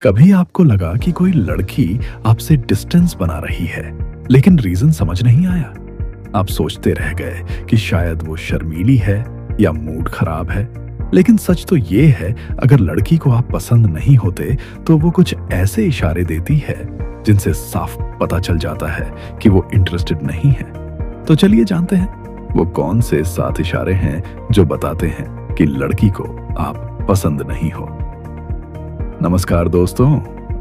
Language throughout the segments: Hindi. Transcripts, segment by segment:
कभी आपको लगा कि कोई लड़की आपसे डिस्टेंस बना रही है, लेकिन रीजन समझ नहीं आया? आप सोचते रह गए कि शायद वो शर्मीली है या मूड खराब है। लेकिन सच तो ये है, अगर लड़की को आप पसंद नहीं होते तो वो कुछ ऐसे इशारे देती है जिनसे साफ पता चल जाता है कि वो इंटरेस्टेड नहीं है। तो चलिए जानते हैं वो कौन से 7 इशारे हैं जो बताते हैं कि लड़की को आप पसंद नहीं हो। नमस्कार दोस्तों,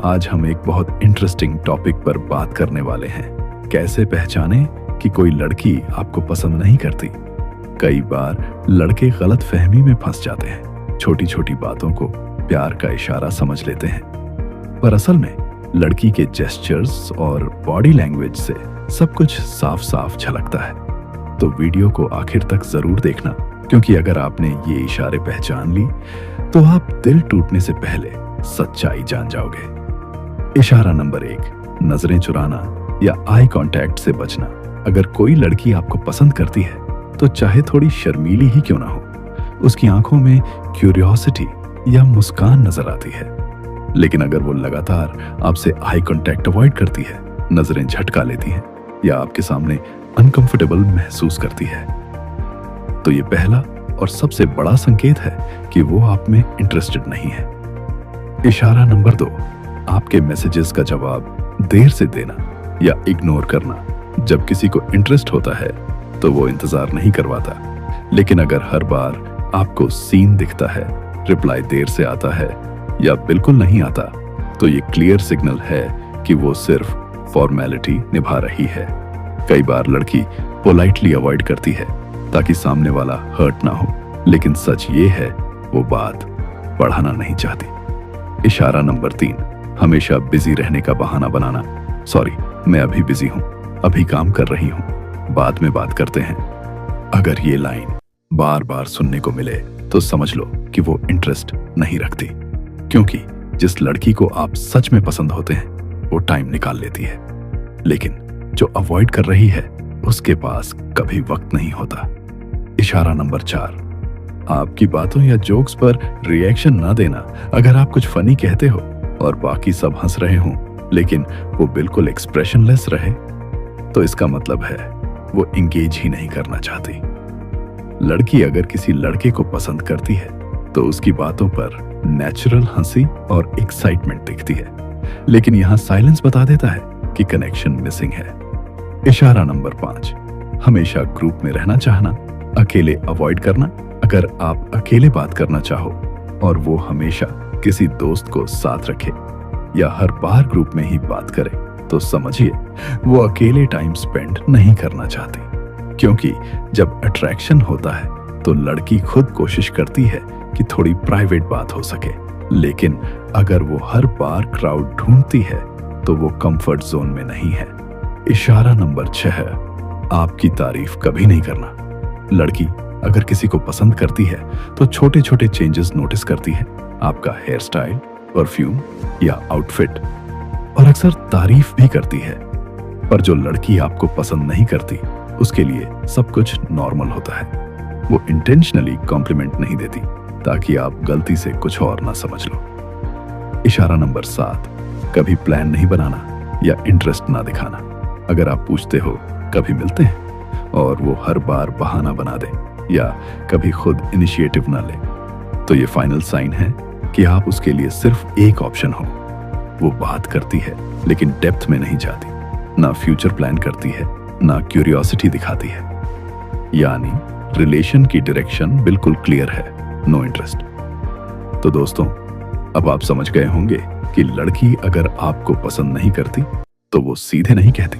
आज हम एक बहुत इंटरेस्टिंग टॉपिक पर बात करने वाले हैं। कैसे पहचाने कि कोई लड़की आपको पसंद नहीं करती। कई बार लड़के गलत फहमी में फंस जाते हैं, छोटी छोटी बातों को प्यार का इशारा समझ लेते हैं, पर असल में लड़की के जेस्चर्स और बॉडी लैंग्वेज से सब कुछ साफ साफ झलकता है। तो वीडियो को आखिर तक जरूर देखना, क्योंकि अगर आपने ये इशारे पहचान ली तो आप दिल टूटने से पहले सच्चाई जान जाओगे। इशारा नंबर 1, नजरें चुराना या आई कांटेक्ट से बचना। अगर कोई लड़की आपको पसंद करती है तो चाहे थोड़ी शर्मीली ही क्यों ना हो, उसकी आंखों में क्यूरियोसिटी या मुस्कान नजर आती है। लेकिन अगर वो लगातार आपसे आई कांटेक्ट अवॉइड करती है, नजरें झटका लेती है या आपके सामने अनकंफर्टेबल महसूस करती है, तो ये पहला और सबसे बड़ा संकेत है कि वो आप में इंटरेस्टेड नहीं है। इशारा नंबर 2, आपके मैसेजेस का जवाब देर से देना या इग्नोर करना। जब किसी को इंटरेस्ट होता है तो वो इंतजार नहीं करवाता, लेकिन अगर हर बार आपको सीन दिखता है, रिप्लाई देर से आता है या बिल्कुल नहीं आता, तो ये क्लियर सिग्नल है कि वो सिर्फ फॉर्मेलिटी निभा रही है। कई बार लड़की पोलाइटली अवॉइड करती है ताकि सामने वाला हर्ट ना हो, लेकिन सच ये है वो बात बढ़ाना नहीं चाहती। इशारा नंबर 3, हमेशा बिजी रहने का बहाना बनाना। सॉरी, मैं अभी बिजी हूं, अभी काम कर रही हूं, बाद में बात करते हैं। अगर ये लाइन बार बार सुनने को मिले तो समझ लो कि वो इंटरेस्ट नहीं रखती, क्योंकि जिस लड़की को आप सच में पसंद होते हैं वो टाइम निकाल लेती है, लेकिन जो अवॉइड कर रही है उसके पास कभी वक्त नहीं होता। इशारा नंबर 4, आपकी बातों या जोक्स पर रिएक्शन ना देना। अगर आप कुछ फनी कहते हो और बाकी सब हंस रहे हों, लेकिन वो बिल्कुल एक्सप्रेशनलेस रहे, तो इसका मतलब है वो इंगेज ही नहीं करना चाहती। लड़की अगर किसी लड़के को पसंद करती है तो उसकी बातों पर नेचुरल हंसी और एक्साइटमेंट दिखती है, लेकिन यहां साइलेंस बता देता है कि कनेक्शन मिसिंग है। इशारा नंबर 5, हमेशा ग्रुप में रहना चाहना, अकेले अवॉइड करना। अगर आप अकेले बात करना चाहो और वो हमेशा किसी दोस्त को साथ रखे या हर बार ग्रुप में ही बात करे, तो समझिए वो अकेले टाइम स्पेंड नहीं करना चाहती, क्योंकि जब अट्रैक्शन होता है तो लड़की खुद कोशिश करती है कि थोड़ी प्राइवेट बात हो सके, लेकिन अगर वो हर बार क्राउड ढूंढती है तो वो कंफर्ट जोन में नहीं है। इशारा नंबर 6, आपकी तारीफ कभी नहीं करना। लड़की अगर किसी को पसंद करती है तो छोटे छोटे चेंजेस नोटिस करती है, आपका हेयर स्टाइल, परफ्यूम या आउटफिट, और अक्सर तारीफ भी करती है। पर जो लड़की आपको पसंद नहीं करती उसके लिए सब कुछ नॉर्मल होता है। वो इंटेंशनली कॉम्प्लीमेंट नहीं देती ताकि आप गलती से कुछ और ना समझ लो। इशारा नंबर 7, कभी प्लान नहीं बनाना या इंटरेस्ट ना दिखाना। अगर आप पूछते हो कभी मिलते हैं और वो हर बार बहाना बना दे या कभी खुद इनिशिएटिव ना ले, तो ये फाइनल साइन है कि आप उसके लिए सिर्फ एक ऑप्शन हो। वो बात करती है लेकिन डेप्थ में नहीं जाती, ना फ्यूचर प्लान करती है, ना क्यूरियोसिटी दिखाती है। यानी रिलेशन की डायरेक्शन बिल्कुल क्लियर है, नो इंटरेस्ट। तो दोस्तों, अब आप समझ गए होंगे कि लड़की अगर आपको पसंद नहीं करती तो वो सीधे नहीं कहती,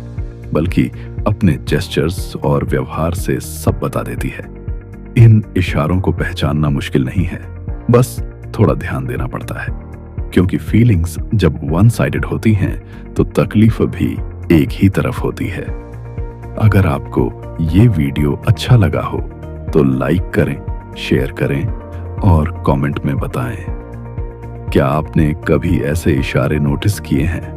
बल्कि अपने जेस्चर्स और व्यवहार से सब बता देती है। इन इशारों को पहचानना मुश्किल नहीं है, बस थोड़ा ध्यान देना पड़ता है, क्योंकि फीलिंग्स जब वन साइडेड होती हैं तो तकलीफ भी एक ही तरफ होती है। अगर आपको ये वीडियो अच्छा लगा हो तो लाइक करें, शेयर करें और कमेंट में बताएं। क्या आपने कभी ऐसे इशारे नोटिस किए हैं